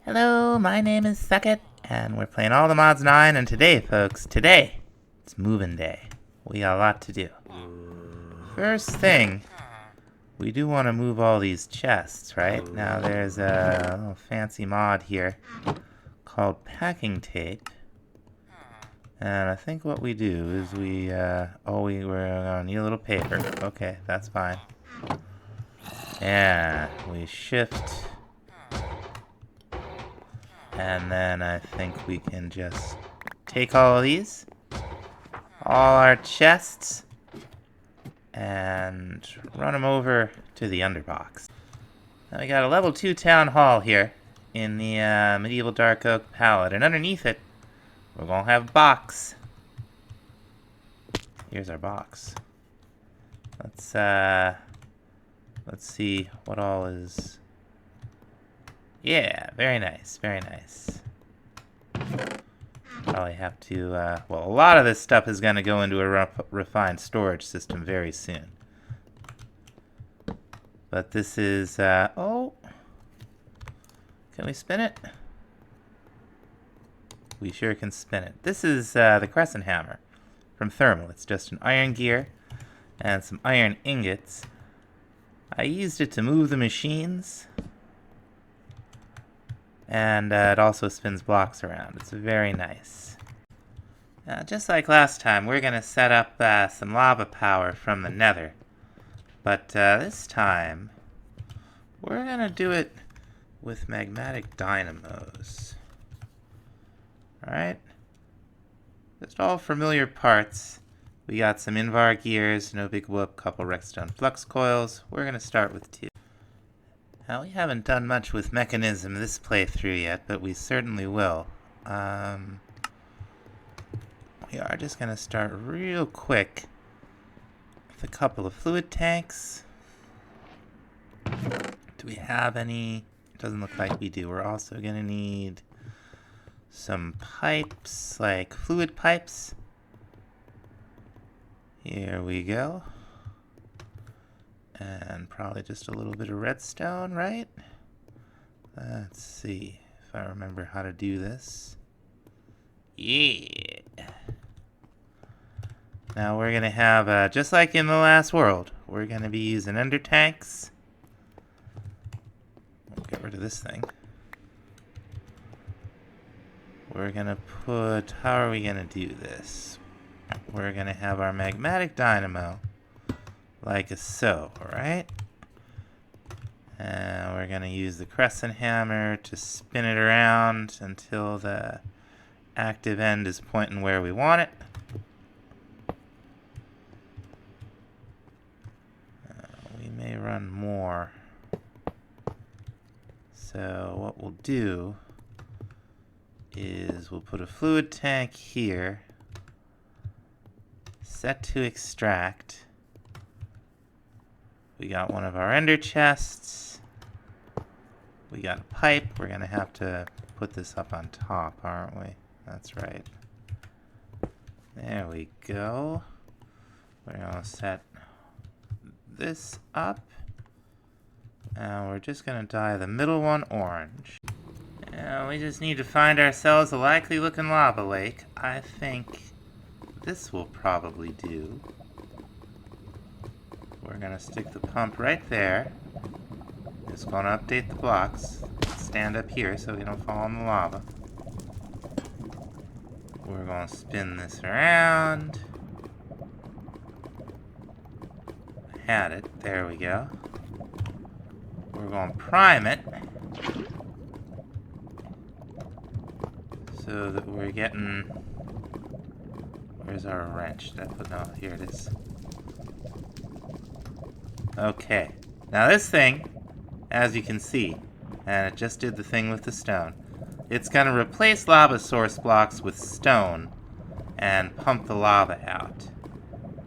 Hello, my name is Suckit, and we're playing all the mods 9, and today, folks, today, it's moving day. We got a lot to do. First thing, we do want to move all these chests, right? Now there's a little fancy mod here called packing tape. And I think what we do is we're gonna need a little paper. Okay, that's fine. Yeah, we shift. And then I think we can just take all of these, all our chests, and run them over to the Underbox. Now we got a level 2 town hall here in the medieval dark oak palette, and underneath it, we're gonna have a box. Here's our box. Let's see what all is. Yeah, very nice, very nice. Probably have to, well, a lot of this stuff is going to go into a refined storage system very soon. But this is, oh, can we spin it? We sure can spin it. This is the crescent hammer from Thermal. It's just an iron gear and some iron ingots. I used it to move the machines. And it also spins blocks around. It's very nice. Now, just like last time, we're going to set up some lava power from the nether. But this time, we're going to do it with magmatic dynamos. Alright? Just all familiar parts. We got some Invar gears, no big whoop, couple Rexstone flux coils. We're going to start with 2. Now, we haven't done much with mechanism this playthrough yet, but we certainly will. We are just going to start real quick with a couple of fluid tanks. Do we have any? It doesn't look like we do. We're also going to need some pipes, like fluid pipes. Here we go. And probably just a little bit of redstone, right? Let's see if I remember how to do this. Yeah. Now we're going to have, just like in the last world, we're going to be using ender tanks. We'll get rid of this thing. We're going to put, how are we going to do this? We're going to have our magmatic dynamo. Like so, alright? And we're going to use the crescent hammer to spin it around until the active end is pointing where we want it. We may run more. So what we'll do is we'll put a fluid tank here, set to extract. We got one of our ender chests. We got a pipe. We're going to have to put this up on top, aren't we? That's right. There we go. We're going to set this up. And we're just going to dye the middle one orange. And we just need to find ourselves a likely looking lava lake. I think this will probably do. We're going to stick the pump right there. Just going to update the blocks. Stand up here so we don't fall in the lava. We're going to spin this around. Had it. There we go. We're going to prime it. So that we're getting... Where's our wrench? No, here it is. Okay, now this thing, as you can see, and it just did the thing with the stone, it's going to replace lava source blocks with stone and pump the lava out.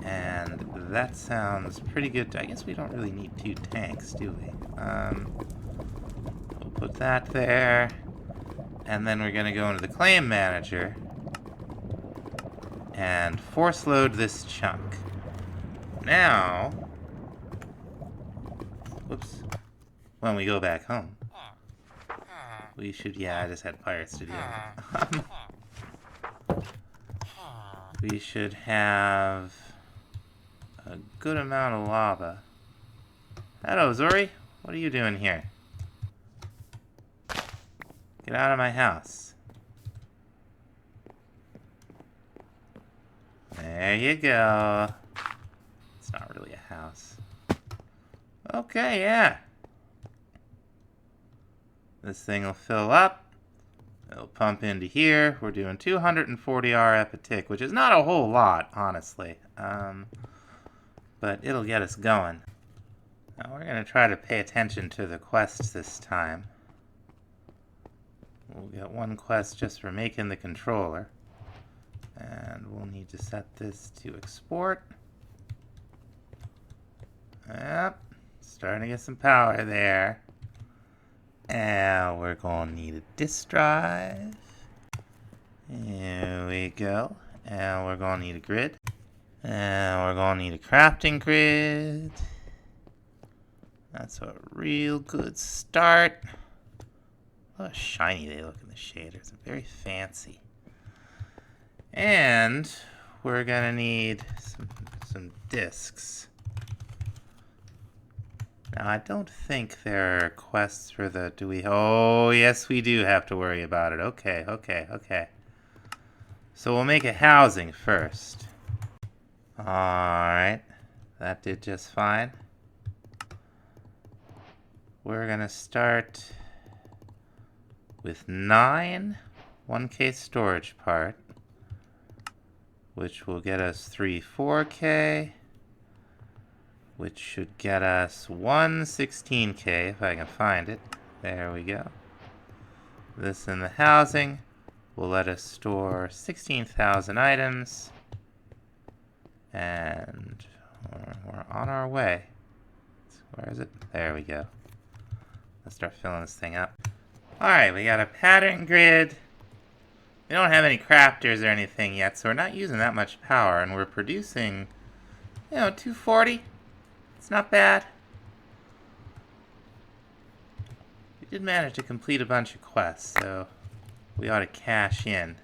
And that sounds pretty good. I guess we don't really need 2 tanks, do we? We'll put that there, and then we're going to go into the claim manager and force load this chunk. Now... Whoops. when we go back home. We should, yeah, I just had pirates to deal with. We should have a good amount of lava. Hello, Zori. What are you doing here? Get out of my house. There you go. It's not really a house. Okay, yeah. This thing will fill up. It'll pump into here. We're doing 240 RF a tick, which is not a whole lot, honestly. But it'll get us going. Now we're going to try to pay attention to the quests this time. We'll get one quest just for making the controller. And we'll need to set this to export. Yep, starting to get some power there. And we're going to need a disk drive. Here we go. And we're going to need a grid. And we're going to need a crafting grid. That's a real good start. Look how shiny they look in the shaders. They're very fancy. And we're going to need some disks. Now, I don't think there are quests for the... Do we... Oh, yes, we do have to worry about it. Okay, okay, okay. So we'll make a housing first. Alright. That did just fine. We're going to start with 9 1K storage part, which will get us 3 4K. Which should get us 1 16K if I can find it. There we go. This in the housing will let us store 16,000 items. And we're on our way. Where is it? There we go. Let's start filling this thing up. Alright, we got a pattern grid. We don't have any crafters or anything yet, so we're not using that much power. And we're producing, 240. It's not bad. We did manage to complete a bunch of quests, so we ought to cash in.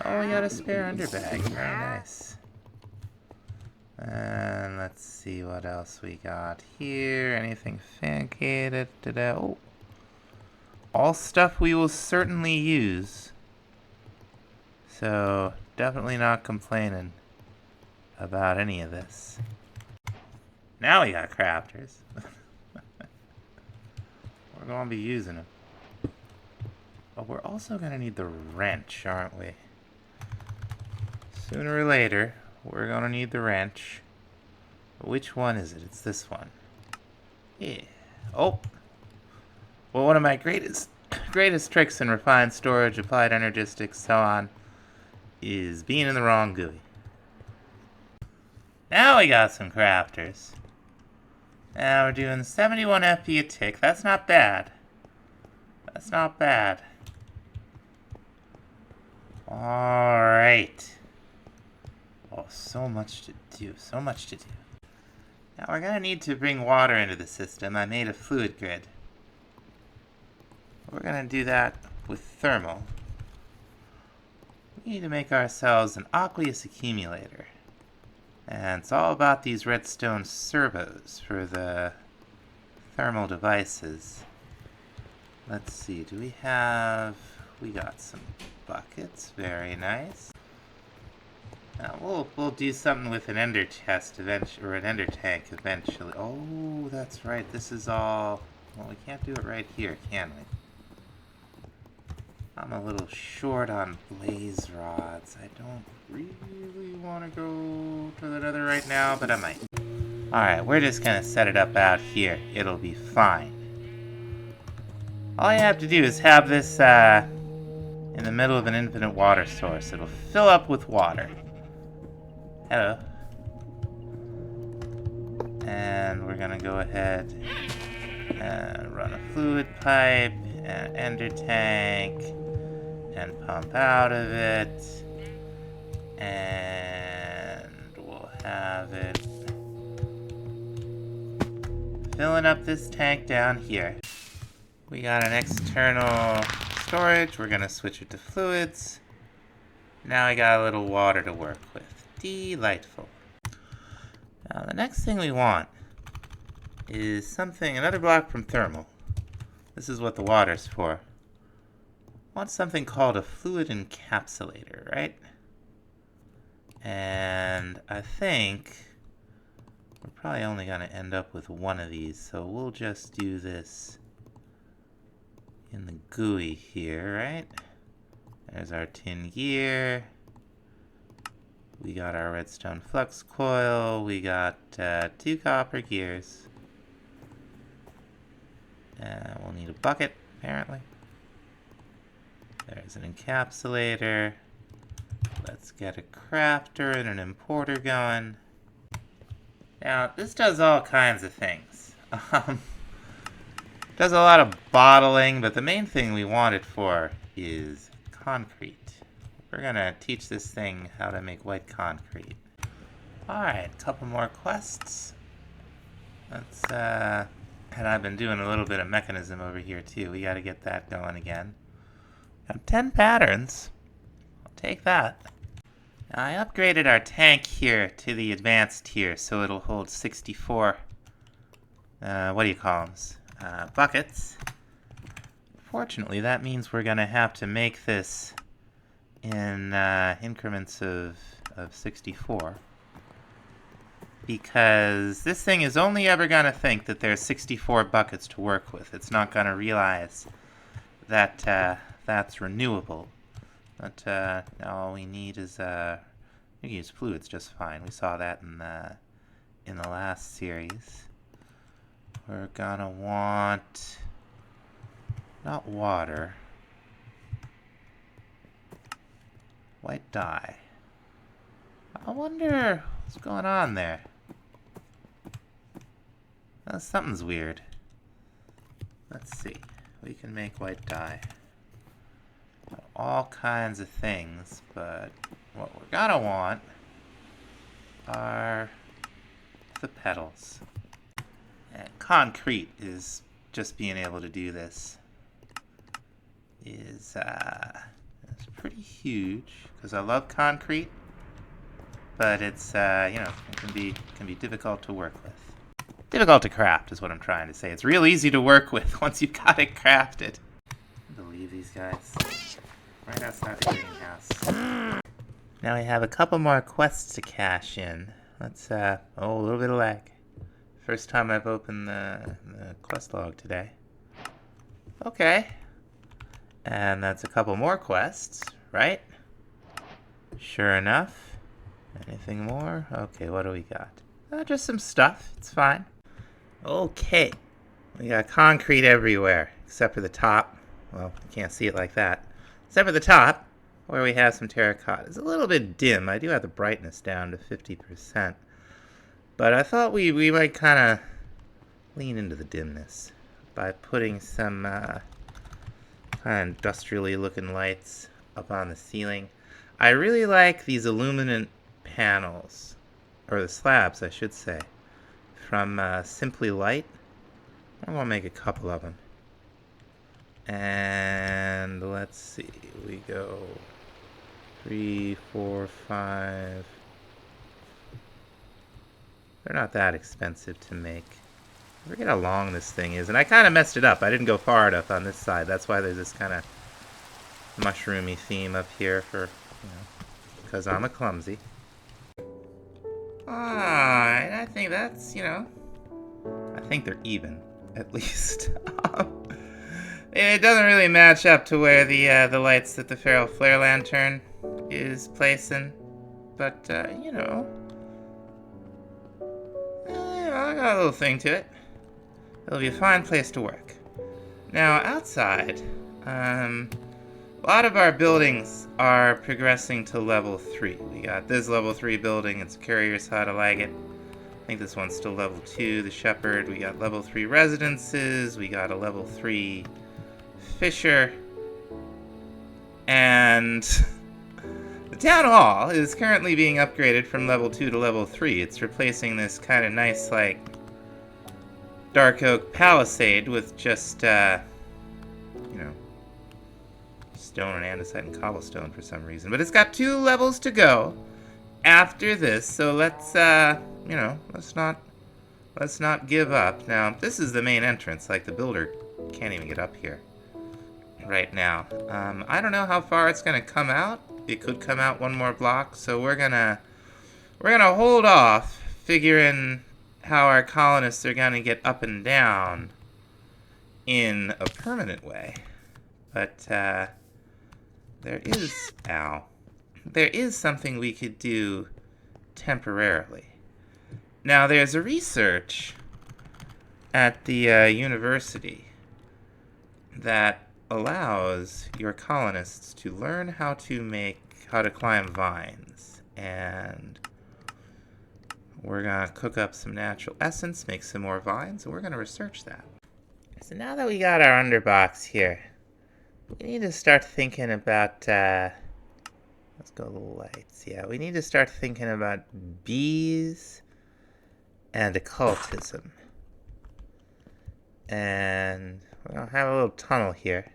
Oh, we got a spare underbag. Very nice. And let's see what else we got here. Anything fancy? Oh. All stuff we will certainly use. So, definitely not complaining about any of this. Now we got crafters. We're going to be using them. But we're also going to need the wrench, aren't we? Sooner or later, we're going to need the wrench. Which one is it? It's this one. Yeah. Oh! Well, one of my greatest tricks in refined storage, applied energistics, so on, is being in the wrong GUI. Now we got some crafters. Now we're doing 71 FP a tick. That's not bad. That's not bad. Alright. Oh, so much to do. So much to do. Now we're going to need to bring water into the system. I made a fluid grid. We're going to do that with thermal. We need to make ourselves an aqueous accumulator. And it's all about these redstone servos for the thermal devices. Let's see, do we have... We got some buckets, very nice. Now we'll do something with an ender chest eventually, or an ender tank eventually. Oh, that's right, this is all... Well, we can't do it right here, can we? I'm a little short on blaze rods. I don't really want to go to the nether right now, but I might. Alright, we're just going to set it up out here. It'll be fine. All you have to do is have this in the middle of an infinite water source. It'll fill up with water. Hello. And we're going to go ahead and run a fluid pipe, an ender tank, and pump out of it, and we'll have it filling up this tank down here. We got an external storage. We're gonna switch it to fluids. Now I got a little water to work with. Delightful. Now the next thing we want is another block from thermal. This is what the water's for. I want something called a fluid encapsulator, right? And I think we're probably only going to end up with one of these, so we'll just do this in the GUI here, right? There's our tin gear. We got our redstone flux coil. We got 2 copper gears. We'll need a bucket, apparently. There's an encapsulator. Let's get a crafter and an importer going. Now, this does all kinds of things. Does a lot of bottling, but the main thing we want it for is concrete. We're gonna teach this thing how to make white concrete. Alright, a couple more quests. Let's, and I've been doing a little bit of mechanism over here too. We gotta get that going again. Got 10 patterns. I'll take that. Now, I upgraded our tank here to the advanced tier, so it'll hold 64, what do you call them? Buckets. Fortunately, that means we're gonna have to make this in increments of 64. Because this thing is only ever gonna think that there's 64 buckets to work with. It's not gonna realize that that's renewable. But all we need is we can use fluids just fine. We saw that in the last series. We're gonna want not water, white dye. I wonder what's going on there. Something's weird. Let's see. We can make white dye. All kinds of things, but what we're gonna want are the petals. And concrete is just being able to do this is it's pretty huge because I love concrete, but it's it can be difficult to work with. Difficult to craft is what I'm trying to say. It's real easy to work with once you've got it crafted. I believe these guys. Right outside the greenhouse. Now I have a couple more quests to cash in. Let's, a little bit of lag. First time I've opened the quest log today. Okay. And that's a couple more quests, right? Sure enough. Anything more? Okay, what do we got? Just some stuff. It's fine. Okay. We got concrete everywhere, except for the top. Well, you can't see it like that. Except for the top, where we have some terracotta. It's a little bit dim. I do have the brightness down to 50%. But I thought we might kind of lean into the dimness by putting some kind of industrially looking lights up on the ceiling. I really like these illuminant panels, or the slabs, I should say, from Simply Light. I'm going to make a couple of them. And let's see, we go 3, 4, 5. They're not that expensive to make. I forget how long this thing is, and I kind of messed it up. I didn't go far enough on this side. That's why there's this kind of mushroomy theme up here for, because I'm a clumsy. Alright, I think that's, I think they're even, at least. It doesn't really match up to where the lights that the Feral Flare Lantern is placing, but, I got a little thing to it. It'll be a fine place to work. Now, outside, a lot of our buildings are progressing to level 3. We got this level 3 building, it's Courier's Hut, I like it. I think this one's still level 2, the Shepherd. We got level 3 residences, we got a level 3 Fisher, and the Town Hall is currently being upgraded from level 2 to level 3. It's replacing this kind of nice, dark oak palisade with just, you know, stone and andesite and cobblestone for some reason. But it's got 2 levels to go after this, so let's, you know, let's not give up. Now, this is the main entrance. Like, the builder can't even get up here right now. I don't know how far it's gonna come out. It could come out 1 more block, so we're gonna hold off figuring how our colonists are gonna get up and down in a permanent way. But there is something we could do temporarily. Now, there's a research at the university that allows your colonists to learn how to climb vines. And we're going to cook up some natural essence, make some more vines, and we're going to research that. So now that we got our underbox here, we need to start thinking about, let's go lights. Yeah, we need to start thinking about bees and occultism. And we're going to have a little tunnel here.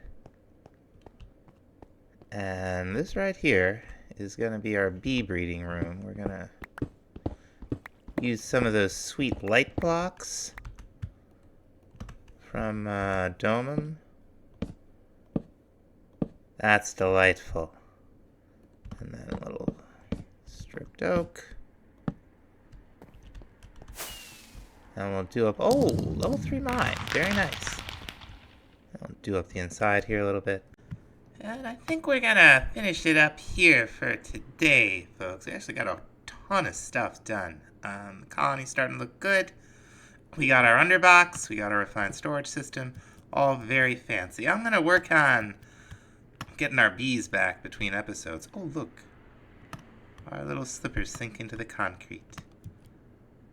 And this right here is going to be our bee breeding room. We're going to use some of those sweet light blocks from Domum. That's delightful. And then a little stripped oak. And we'll do up, oh, level 3 mine. Very nice. I'll do up the inside here a little bit. And I think we're gonna finish it up here for today, folks. We actually got a ton of stuff done. The colony's starting to look good. We got our underbox, we got our refined storage system, all very fancy. I'm gonna work on getting our bees back between episodes. Oh, look. Our little slippers sink into the concrete.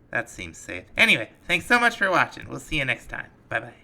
That seems safe. Anyway, thanks so much for watching. We'll see you next time. Bye-bye.